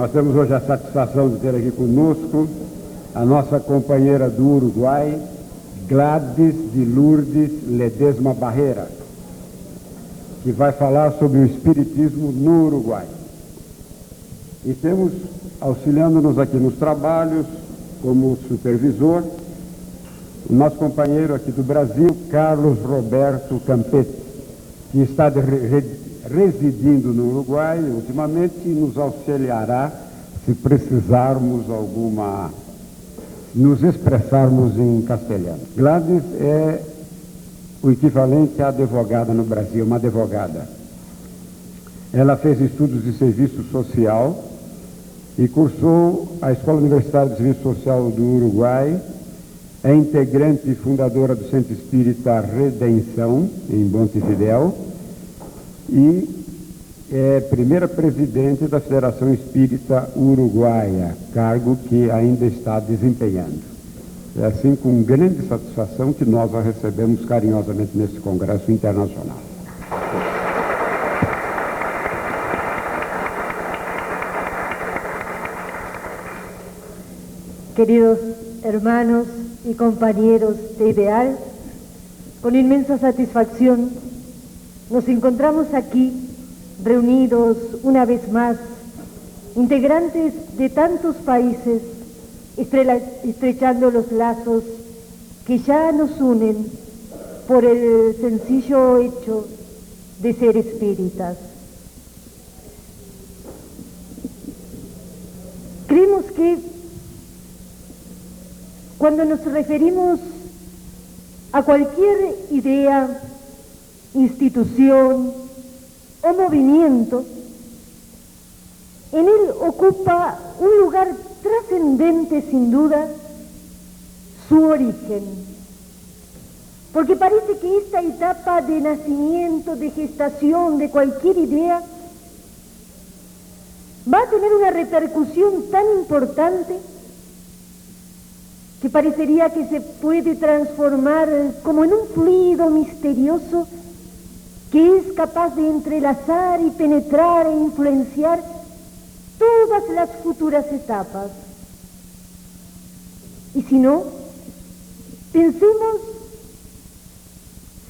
Nós temos hoje a satisfação de ter aqui conosco a nossa companheira do Uruguai, Gladys de Lourdes Ledesma Barreira, que vai falar sobre o espiritismo no Uruguai. E temos, auxiliando-nos aqui nos trabalhos, como supervisor, o nosso companheiro aqui do Brasil, Carlos Roberto Campetti, que está residindo no Uruguai ultimamente e nos auxiliará se precisarmos nos expressarmos em castelhano. Gladys é o equivalente à advogada no Brasil, uma advogada. Ela fez estudos de serviço social e cursou a Escola Universitária de Serviço Social do Uruguai, é integrante e fundadora do Centro Espírita Redenção, em Montevidéu, e é primeira presidente da Federação Espírita Uruguaia, cargo que ainda está desempenhando. É assim com grande satisfação que nós a recebemos carinhosamente nesse Congresso Internacional. Queridos hermanos y compañeros de Ideal, con inmensa satisfacción nos encontramos aquí reunidos una vez más, integrantes de tantos países, estrechando los lazos que ya nos unen por el sencillo hecho de ser espíritas. Creemos que cuando nos referimos a cualquier idea, institución o movimiento, en él ocupa un lugar trascendente sin duda su origen, porque parece que esta etapa de nacimiento, de gestación de cualquier idea va a tener una repercusión tan importante que parecería que se puede transformar como en un fluido misterioso que es capaz de entrelazar y penetrar e influenciar todas las futuras etapas. Y si no, pensemos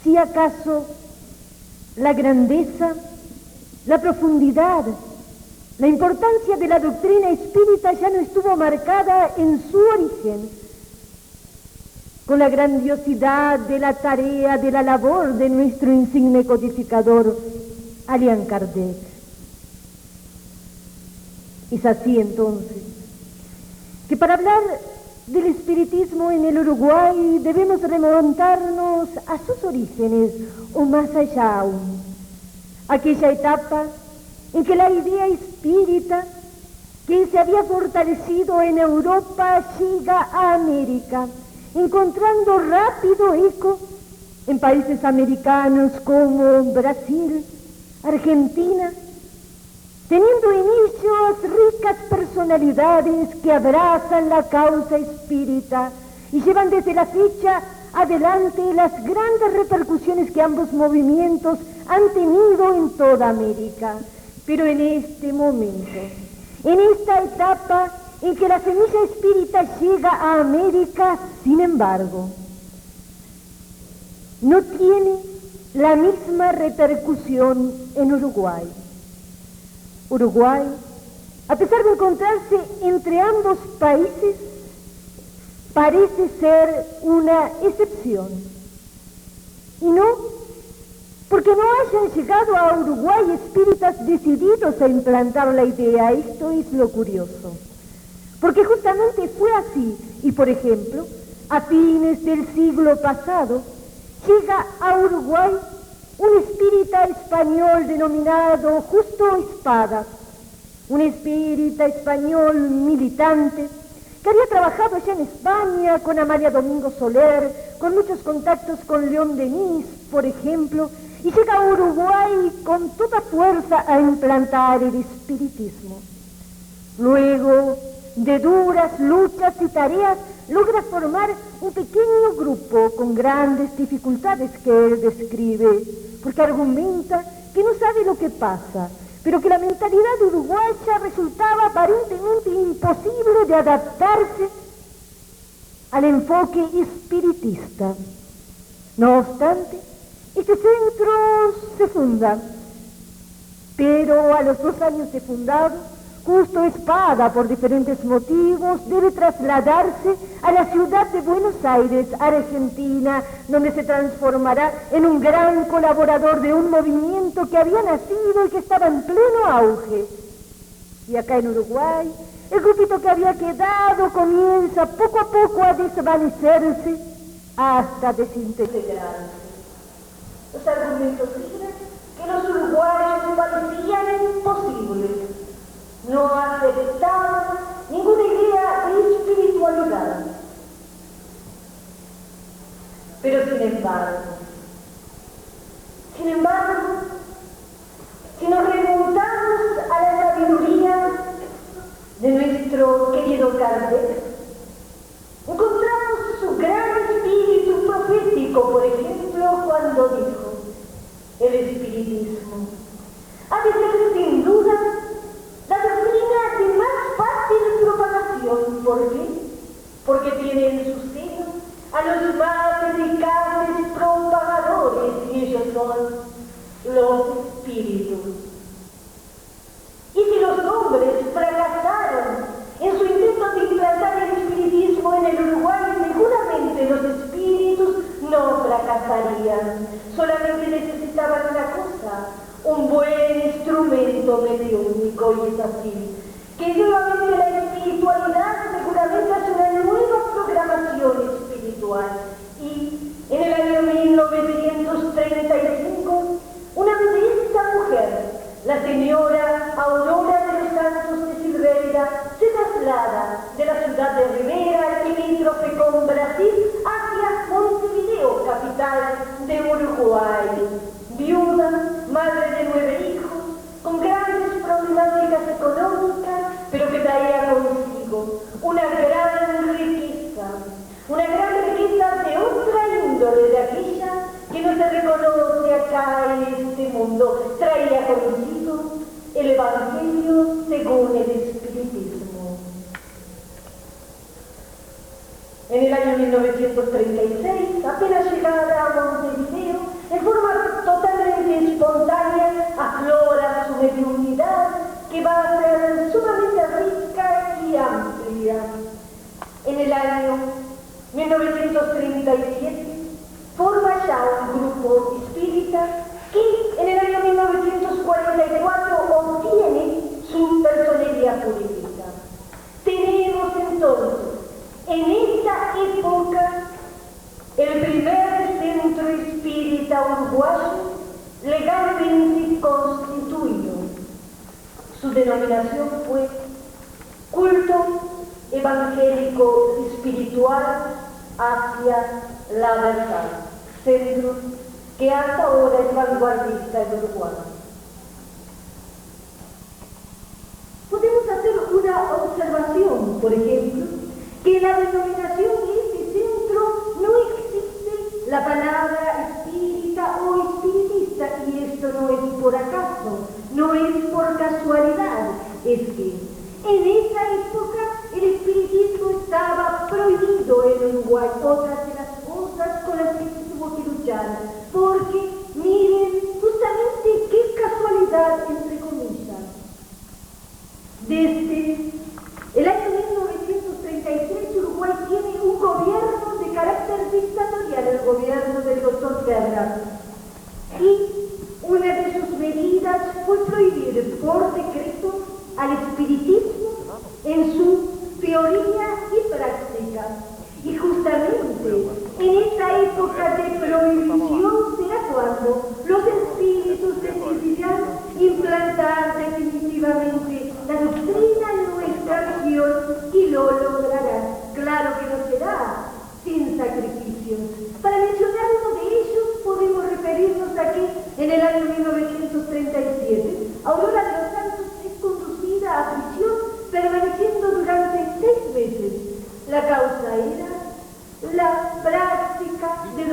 si acaso la grandeza, la profundidad, la importancia de la doctrina espírita ya no estuvo marcada en su origen con la grandiosidad de la tarea, de la labor de nuestro insigne codificador, Allan Kardec. Es así entonces que para hablar del espiritismo en el Uruguay debemos remontarnos a sus orígenes, o más allá aún, aquella etapa en que la idea espírita que se había fortalecido en Europa llega a América, encontrando rápido eco en países americanos como Brasil, Argentina, teniendo en ellos ricas personalidades que abrazan la causa espírita y llevan desde la fecha adelante las grandes repercusiones que ambos movimientos han tenido en toda América. Pero en este momento, en esta etapa en que la semilla espírita llega a América, sin embargo, no tiene la misma repercusión en Uruguay. Uruguay, a pesar de encontrarse entre ambos países, parece ser una excepción. Y no porque no hayan llegado a Uruguay espíritas decididos a implantar la idea. Esto es lo curioso. Porque justamente fue así, y por ejemplo, a fines del siglo pasado, llega a Uruguay un espírita español denominado Justo Espada, un espírita español militante que había trabajado ya en España con Amalia Domingo Soler, con muchos contactos con León Denis, por ejemplo, y llega a Uruguay con toda fuerza a implantar el espiritismo. Luego de duras luchas y tareas, logra formar un pequeño grupo con grandes dificultades que él describe, porque argumenta que no sabe lo que pasa, pero que la mentalidad uruguaya resultaba aparentemente imposible de adaptarse al enfoque espiritista. No obstante, este centro se funda, pero a los 2 años de fundado, Justo Espada, por diferentes motivos, debe trasladarse a la ciudad de Buenos Aires, Argentina, donde se transformará en un gran colaborador de un movimiento que había nacido y que estaba en pleno auge. Y acá en Uruguay, el grupito que había quedado comienza poco a poco a desvanecerse hasta desintegrarse. Los argumentos dicen que los uruguayos parecían imposibles. No aceptaban ninguna idea de espiritualidad. Pero sin embargo, si nos remontamos a la sabiduría de nuestro querido Kardec, encontramos su gran espíritu profético, por ejemplo, cuando dijo: el espiritismo ha de ser sin duda la doctrina de más fácil propagación. ¿Por qué? Porque tiene en su seno a los más eficaces propagadores, y ellos son los espíritus. Y si los hombres fracasaron en su intento de implantar el espiritismo en el Uruguay, seguramente los espíritus no fracasarían. Solamente necesitaban una cosa: un buen instrumento mediúnico. Y es así que nuevamente la espiritualidad seguramente hace una nueva programación espiritual. Y en el año 1935, una bellísima mujer, la señora Aurora de los Santos de Silveira, se traslada de la ciudad de Rivera, limítrofe con Brasil, hacia Montevideo, capital de Uruguay. Viuda, madre de 9 hijos, con grandes problemáticas económicas, pero que traía consigo una gran riqueza de otra índole, de aquella que no se reconoce acá en este mundo. Traía consigo el Evangelio según el espiritismo. En el año 1936, apenas llegada a Montevideo, en forma totalmente espontánea, aflora su mediunidad, que va a ser sumamente rica y amplia. En el año 1937 forma ya un grupo espírita que en el año 1944 obtiene su personería jurídica. Tenemos entonces en esta época el primer centro espírita uruguayo legalmente constituido. Su denominación fue Culto Evangélico Espiritual hacia la Verdad, centro que hasta ahora es vanguardista en Uruguay. Podemos hacer una observación, por ejemplo, que en la denominación de este centro no existe la palabra espírita o espiritista, y esto no es por acaso, no es por casualidad. Es que en esa época el espiritismo estaba prohibido en Uruguay, otras de las cosas con las que se tuvo que luchar, porque miren justamente qué casualidad, entre comillas. Desde el año 1933 Uruguay tiene un gobierno de carácter dictatorial, el gobierno del doctor Guerra, y una de sus medidas fue prohibir por decreto al espiritismo en su teoría y práctica. Y justamente en esta época de prohibición será cuando los espíritus decidirán implantar definitivamente la doctrina en nuestra región, y lo lograrán. Claro que no será sin sacrificios. Para mencionar uno de ellos, podemos referirnos a que en el año 1937, Aurora de los Santos es conducida a prisión, permaneciendo durante 6 meses. La causa era la práctica de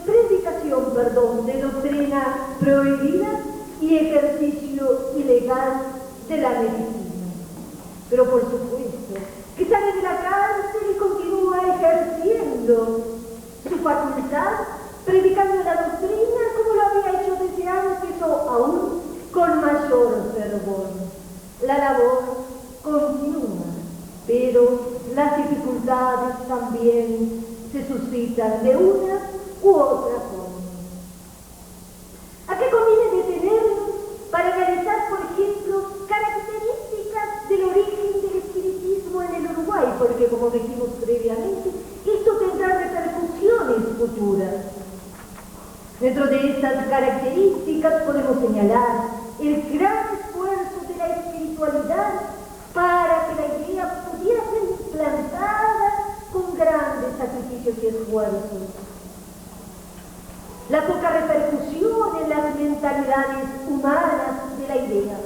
predicación de doctrina las dificultades también se suscitan de una u otra forma. ¿A qué conviene detenernos para analizar, por ejemplo, características del origen del espiritismo en el Uruguay? Porque, como dijimos previamente, esto tendrá repercusiones futuras. Dentro de estas características podemos señalar el gran esfuerzo de la espiritualidad para que la idea pudiera ser implantada con grandes sacrificios y esfuerzos. La poca repercusión en las mentalidades humanas de la idea.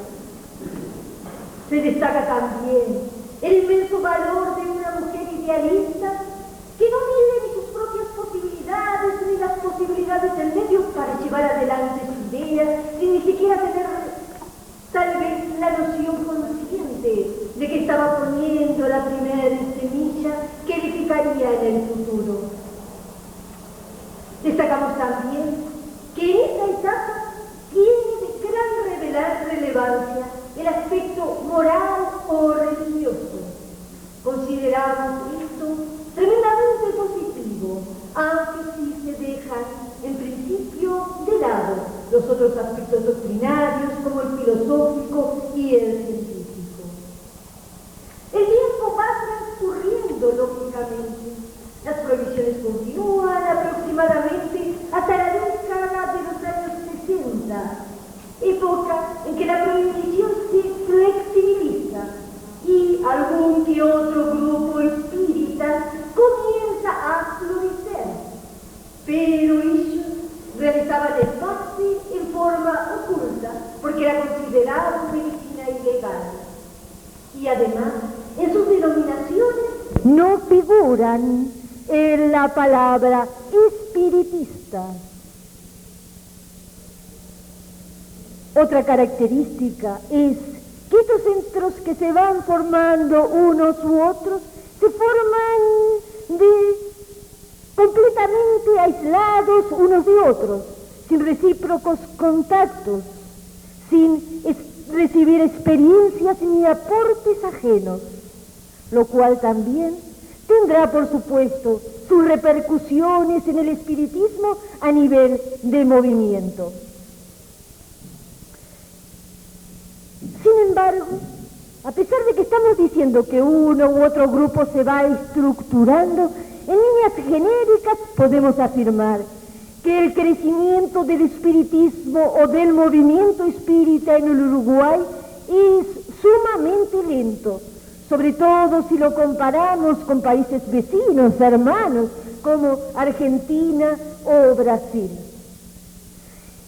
Se destaca también el inmenso valor de una mujer idealista que no mide ni sus propias posibilidades ni las posibilidades del medio para llevar adelante su idea, sin ni siquiera tener tal vez la noción consciente de que estaba poniendo la primera semilla que edificaría en el futuro. Destacamos también que en esta etapa tiene de gran relevancia el aspecto moral o religioso. Consideramos esto tremendamente positivo, aunque sí se dejan en principio de lado los otros aspectos doctrinarios como el filosófico y el científico. El tiempo va transcurriendo lógicamente. Las prohibiciones continúan aproximadamente hasta la década de los años 60, época en que la prohibición se flexibiliza y algún que otro grupo espírita comienza a florecer, pero ellos realizaban el pase en forma oculta porque era considerado medicina ilegal. Y además, en sus denominaciones no figuran en la palabra espiritista. Otra característica es que estos centros que se van formando unos u otros se forman completamente aislados unos de otros, sin recíprocos contactos, sin recibir experiencias ni aportes ajenos, lo cual también tendrá, por supuesto, sus repercusiones en el espiritismo a nivel de movimiento. Sin embargo, a pesar de que estamos diciendo que uno u otro grupo se va estructurando, en líneas genéricas podemos afirmar que el crecimiento del espiritismo o del movimiento espírita en el Uruguay es sumamente lento, sobre todo si lo comparamos con países vecinos, hermanos, como Argentina o Brasil.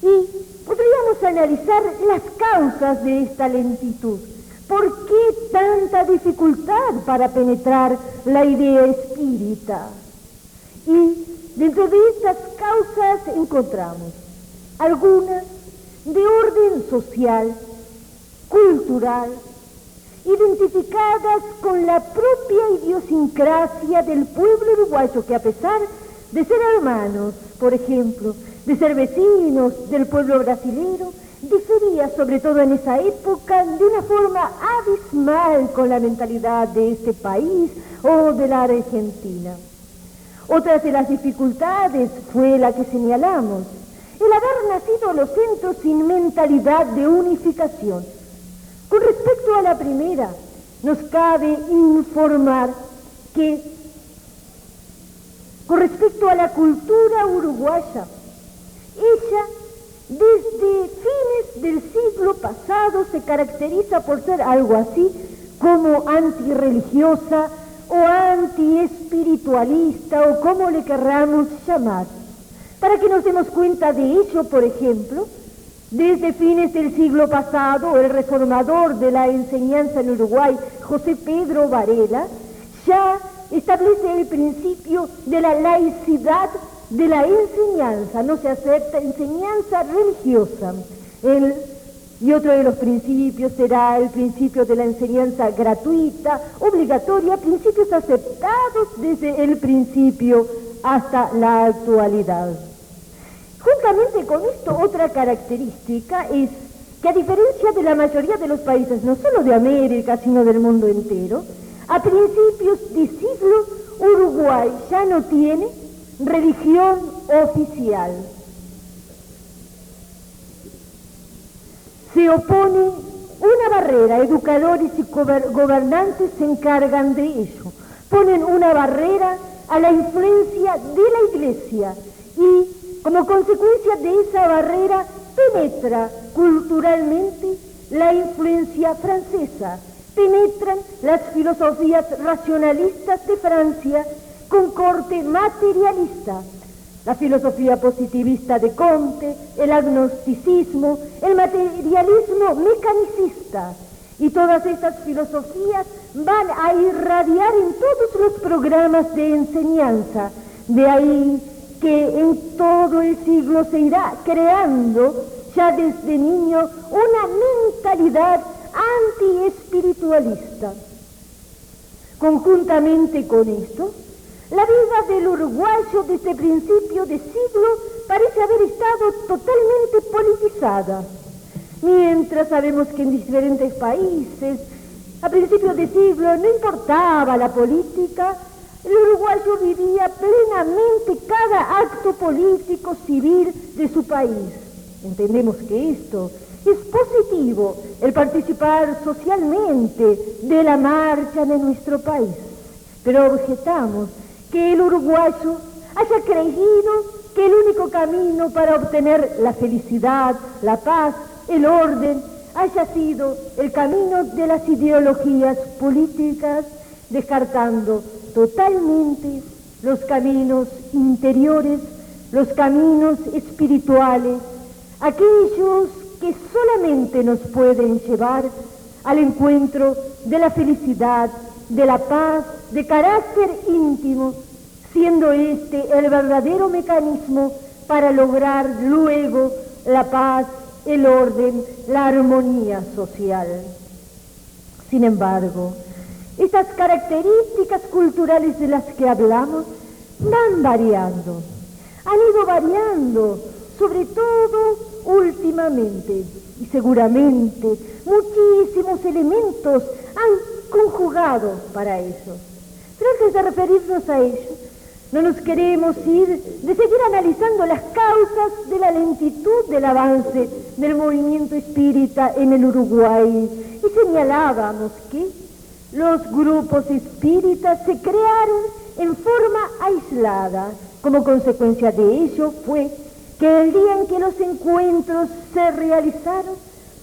Y podríamos analizar las causas de esta lentitud. ¿Por qué tanta dificultad para penetrar la idea espírita? Y dentro de estas causas encontramos algunas de orden social, cultural, identificadas con la propia idiosincrasia del pueblo uruguayo, que a pesar de ser hermanos, por ejemplo, de ser vecinos del pueblo brasilero, difería, sobre todo en esa época, de una forma abismal con la mentalidad de este país o de la Argentina. Otra de las dificultades fue la que señalamos, el haber nacido los centros sin mentalidad de unificación. Con respecto a la primera, nos cabe informar que, con respecto a la cultura uruguaya, ella, desde fines del siglo pasado, se caracteriza por ser algo así como antirreligiosa o antiespiritualista o como le querramos llamar. Para que nos demos cuenta de ello, por ejemplo, desde fines del siglo pasado, el reformador de la enseñanza en Uruguay, José Pedro Varela, ya establece el principio de la laicidad de la enseñanza. No se acepta enseñanza religiosa. Y otro de los principios será el principio de la enseñanza gratuita, obligatoria, principios aceptados desde el principio hasta la actualidad. Juntamente con esto, otra característica es que, a diferencia de la mayoría de los países, no solo de América, sino del mundo entero, A principios de siglo, Uruguay ya no tiene religión oficial. Se opone una barrera, educadores y gobernantes se encargan de ello. Ponen una barrera a la influencia de la Iglesia y, como consecuencia de esa barrera, penetra culturalmente la influencia francesa, penetran las filosofías racionalistas de Francia con corte materialista, la filosofía positivista de Comte, el agnosticismo, el materialismo mecanicista, y todas estas filosofías van a irradiar en todos los programas de enseñanza. De ahí que en todo el siglo se irá creando ya desde niño una mentalidad antiespiritualista. Conjuntamente con esto, la vida del uruguayo desde principio de siglo parece haber estado totalmente politizada. Mientras sabemos que en diferentes países, a principios de siglo, no importaba la política, el uruguayo vivía plenamente cada acto político civil de su país. Entendemos que esto es positivo, el participar socialmente de la marcha de nuestro país. Pero objetamos que el uruguayo haya creído que el único camino para obtener la felicidad, la paz, el orden, haya sido el camino de las ideologías políticas, descartando totalmente los caminos interiores, los caminos espirituales, aquellos que solamente nos pueden llevar al encuentro de la felicidad, de la paz, de carácter íntimo, siendo este el verdadero mecanismo para lograr luego la paz, el orden, la armonía social. Sin embargo, estas características culturales de las que hablamos van variando, han ido variando, sobre todo últimamente, y seguramente muchísimos elementos han conjugado para eso. Pero antes de referirnos a ello, no nos queremos ir de seguir analizando las causas de la lentitud del avance del movimiento espírita en el Uruguay, y señalábamos que los grupos espíritas se crearon en forma aislada. Como consecuencia de ello fue que el día en que los encuentros se realizaron,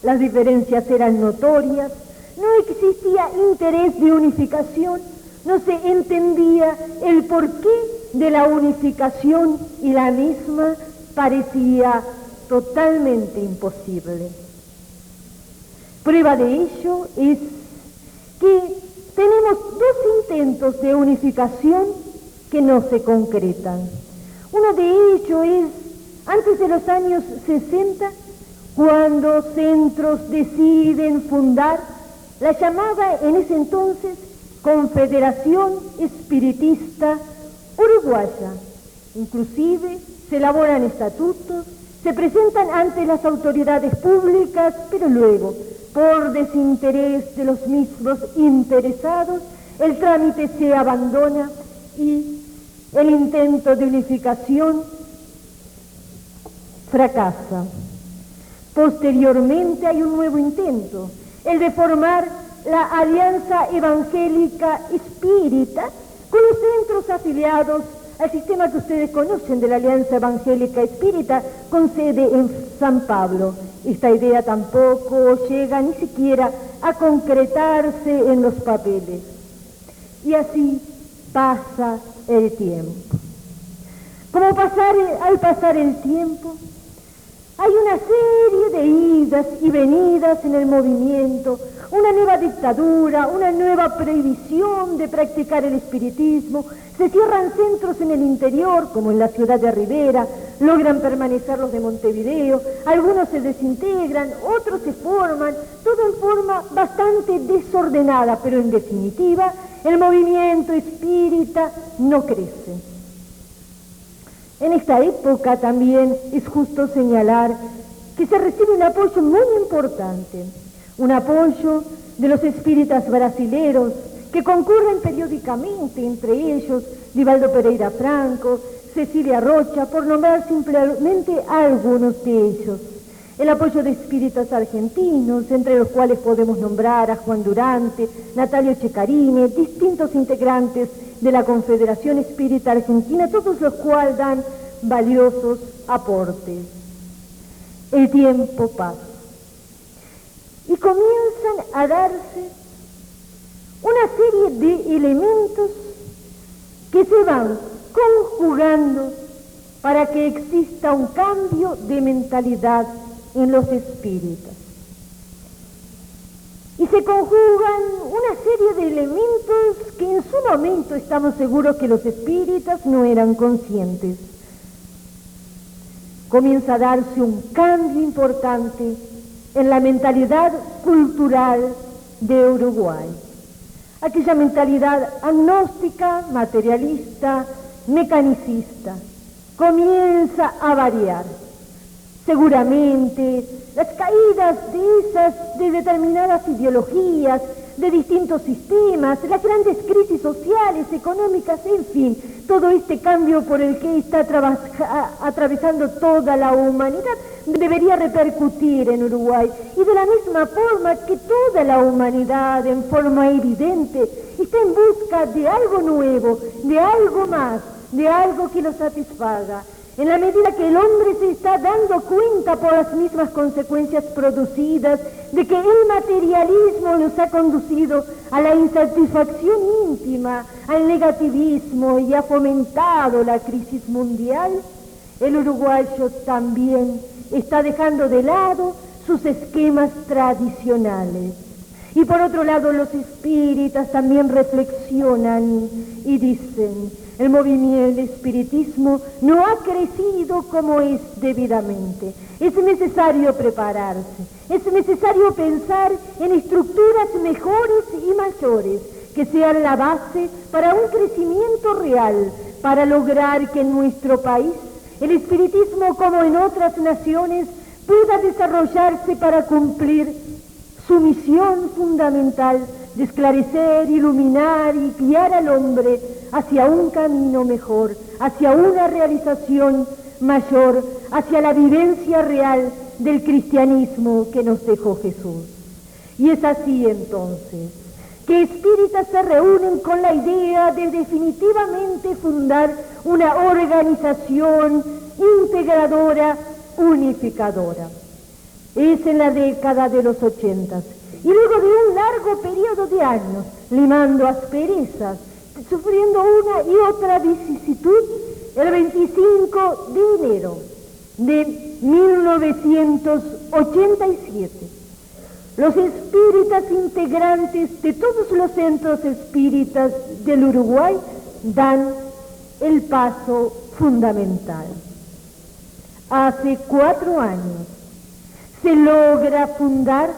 las diferencias eran notorias, no existía interés de unificación, no se entendía el porqué de la unificación y la misma parecía totalmente imposible. Prueba de ello es que tenemos dos intentos de unificación que no se concretan. Uno de ellos es antes de los años 60, cuando centros deciden fundar la llamada en ese entonces Confederación Espiritista Uruguaya. Inclusive se elaboran estatutos, se presentan ante las autoridades públicas, pero luego, por desinterés de los mismos interesados, el trámite se abandona y el intento de unificación fracasa. Posteriormente hay un nuevo intento, el de formar la Alianza Evangélica Espírita con los centros afiliados al sistema que ustedes conocen de la Alianza Evangélica Espírita con sede en San Pablo. Esta idea tampoco llega ni siquiera a concretarse en los papeles. Y así pasa el tiempo. Al pasar el tiempo, hay una serie de idas y venidas en el movimiento, una nueva dictadura, una nueva prohibición de practicar el espiritismo, se cierran centros en el interior, como en la ciudad de Rivera, logran permanecer los de Montevideo, algunos se desintegran, otros se forman, todo en forma bastante desordenada, pero en definitiva, el movimiento espírita no crece. En esta época también es justo señalar que se recibe un apoyo muy importante, un apoyo de los espíritas brasileros que concurren periódicamente, entre ellos Divaldo Pereira Franco, Cecilia Rocha, por nombrar simplemente a algunos de ellos. El apoyo de espíritas argentinos, entre los cuales podemos nombrar a Juan Durante, Natalio Checarine, distintos integrantes de la Confederación Espírita Argentina, todos los cuales dan valiosos aportes. El tiempo pasa y comienzan a darse una serie de elementos que se van conjugando para que exista un cambio de mentalidad en los espíritas. Y se conjugan una serie de elementos que en su momento estamos seguros que los espíritas no eran conscientes. Comienza a darse un cambio importante en la mentalidad cultural de Uruguay. Aquella mentalidad agnóstica, materialista, mecanicista, comienza a variar. Seguramente las caídas de determinadas ideologías, de distintos sistemas, las grandes crisis sociales, económicas, en fin, todo este cambio por el que está atravesando toda la humanidad debería repercutir en Uruguay. Y de la misma forma que toda la humanidad, en forma evidente, está en busca de algo nuevo, de algo más, de algo que lo satisfaga. En la medida que el hombre se está dando cuenta por las mismas consecuencias producidas de que el materialismo nos ha conducido a la insatisfacción íntima, al negativismo y ha fomentado la crisis mundial, el uruguayo también está dejando de lado sus esquemas tradicionales. Y por otro lado, los espíritas también reflexionan y dicen: el espiritismo no ha crecido como es debidamente. Es necesario prepararse, es necesario pensar en estructuras mejores y mayores, que sean la base para un crecimiento real, para lograr que en nuestro país el espiritismo, como en otras naciones, pueda desarrollarse para cumplir su misión fundamental de esclarecer, iluminar y guiar al hombre hacia un camino mejor, hacia una realización mayor, hacia la vivencia real del cristianismo que nos dejó Jesús. Y es así entonces que espíritas se reúnen con la idea de definitivamente fundar una organización integradora, unificadora. Es en la década de los 80, y luego de un largo periodo de años, limando asperezas, sufriendo una y otra vicisitud, el 25 de enero de 1987, los espíritas integrantes de todos los centros espíritas del Uruguay dan el paso fundamental. Hace 4 años se logra fundar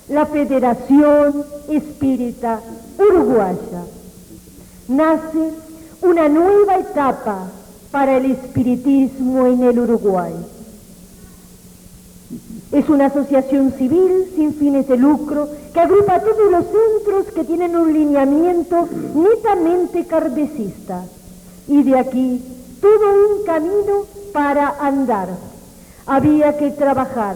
la Federación Espírita Uruguaya. Nace una nueva etapa para el espiritismo en el Uruguay. Es una asociación civil sin fines de lucro que agrupa a todos los centros que tienen un lineamiento netamente kardecista. Y de aquí todo un camino para andar. Había que trabajar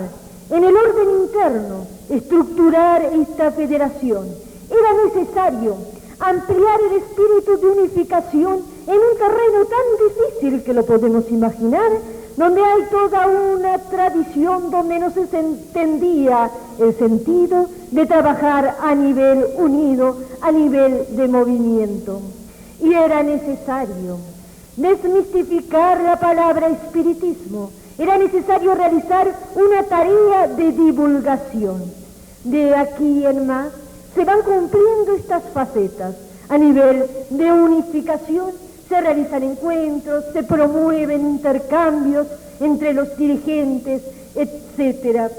en el orden interno, estructurar esta federación. Era necesario ampliar el espíritu de unificación en un terreno tan difícil que lo podemos imaginar, donde hay toda una tradición donde no se entendía el sentido de trabajar a nivel unido, a nivel de movimiento. Y era necesario desmistificar la palabra espiritismo. Era necesario realizar una tarea de divulgación. De aquí en más se van cumpliendo estas facetas. A nivel de unificación se realizan encuentros, se promueven intercambios entre los dirigentes, etc.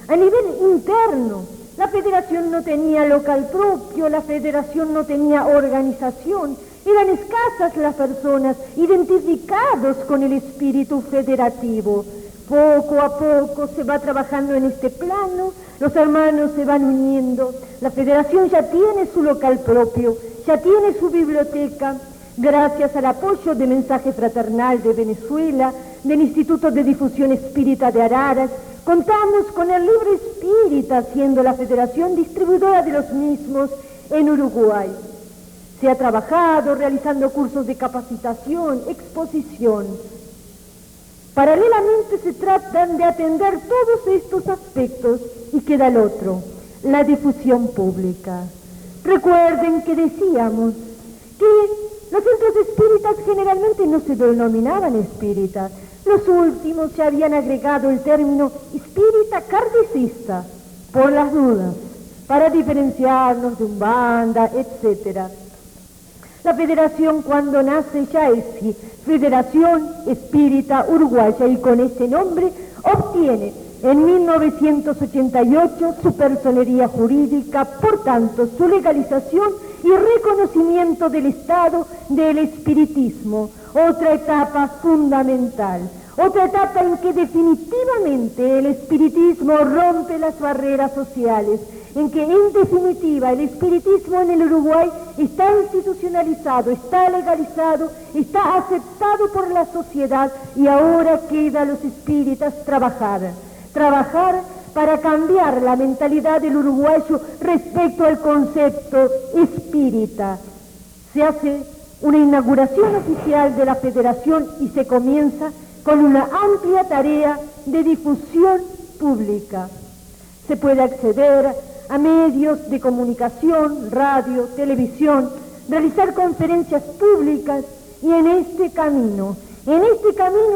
A nivel interno, la federación no tenía local propio, la federación no tenía organización. Eran escasas las personas identificados con el espíritu federativo. Poco a poco se va trabajando en este plano, los hermanos se van uniendo, la federación ya tiene su local propio, ya tiene su biblioteca, gracias al apoyo de Mensaje Fraternal de Venezuela, del Instituto de Difusión Espírita de Araras, contamos con el Libro Espírita, siendo la federación distribuidora de los mismos en Uruguay. Se ha trabajado realizando cursos de capacitación, exposición. Paralelamente se tratan de atender todos estos aspectos y queda el otro, la difusión pública. Recuerden que decíamos que los centros espíritas generalmente no se denominaban espíritas. Los últimos ya habían agregado el término espírita kardecista, por las dudas, para diferenciarnos de Umbanda, etc. La federación cuando nace ya es Federación Espírita Uruguaya y con este nombre obtiene en 1988 su personería jurídica, por tanto su legalización y reconocimiento del Estado del espiritismo, otra etapa fundamental, otra etapa en que definitivamente el espiritismo rompe las barreras sociales, en que en definitiva el espiritismo en el Uruguay está institucionalizado, está legalizado, está aceptado por la sociedad y ahora queda a los espíritas trabajar para cambiar la mentalidad del uruguayo respecto al concepto espírita. Se hace una inauguración oficial de la federación y se comienza con una amplia tarea de difusión pública. Se puede acceder a medios de comunicación, radio, televisión, realizar conferencias públicas y en este camino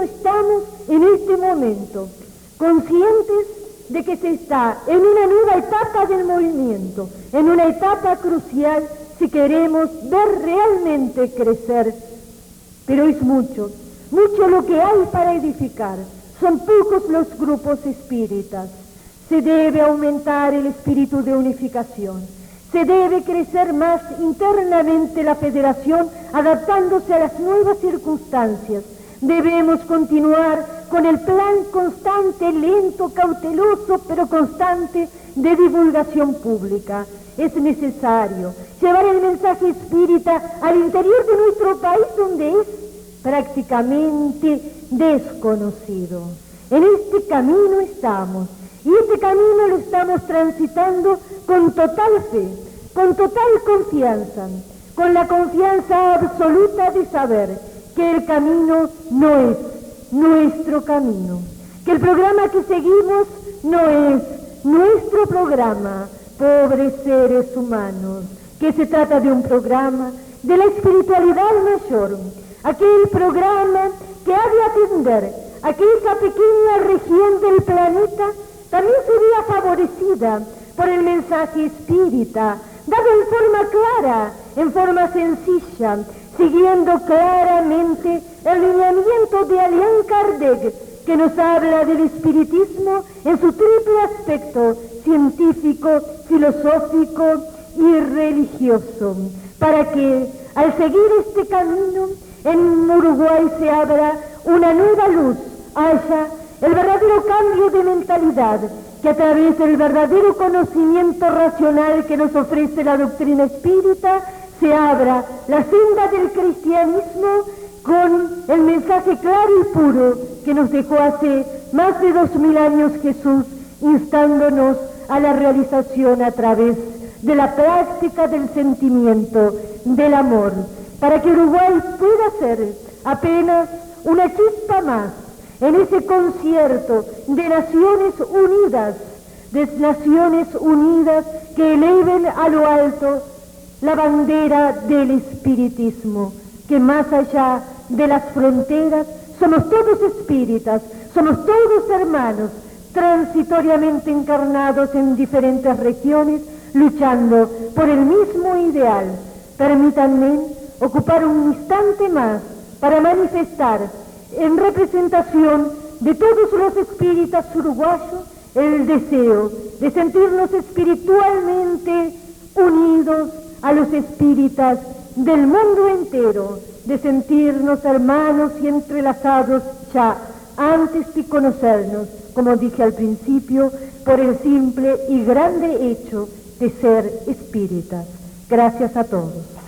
estamos en este momento, conscientes de que se está en una nueva etapa del movimiento, en una etapa crucial si queremos ver realmente crecer. Pero es mucho lo que hay para edificar, son pocos los grupos espíritas. Se debe aumentar el espíritu de unificación, se debe crecer más internamente la federación adaptándose a las nuevas circunstancias. Debemos continuar con el plan constante, lento, cauteloso, pero constante de divulgación pública. Es necesario llevar el mensaje espírita al interior de nuestro país donde es prácticamente desconocido. En este camino estamos. Y este camino lo estamos transitando con total fe, con total confianza, con la confianza absoluta de saber que el camino no es nuestro camino, que el programa que seguimos no es nuestro programa, pobres seres humanos, que se trata de un programa de la espiritualidad mayor, aquel programa que ha de atender a que esa pequeña región del planeta también sería favorecida por el mensaje espírita, dado en forma clara, en forma sencilla, siguiendo claramente el lineamiento de Allan Kardec, que nos habla del espiritismo en su triple aspecto científico, filosófico y religioso, para que al seguir este camino en Uruguay se abra una nueva luz, haya el verdadero cambio de mentalidad, que a través del verdadero conocimiento racional que nos ofrece la doctrina espírita, se abra la senda del cristianismo con el mensaje claro y puro que nos dejó hace más de 2000 años Jesús, instándonos a la realización a través de la práctica del sentimiento, del amor, para que Uruguay pueda ser apenas una chispa más en ese concierto de naciones unidas que eleven a lo alto la bandera del espiritismo, que más allá de las fronteras somos todos espíritas, somos todos hermanos, transitoriamente encarnados en diferentes regiones, luchando por el mismo ideal. Permítanme ocupar un instante más para manifestar en representación de todos los espíritas uruguayos el deseo de sentirnos espiritualmente unidos a los espíritas del mundo entero, de sentirnos hermanos y entrelazados ya antes de conocernos, como dije al principio, por el simple y grande hecho de ser espíritas. Gracias a todos.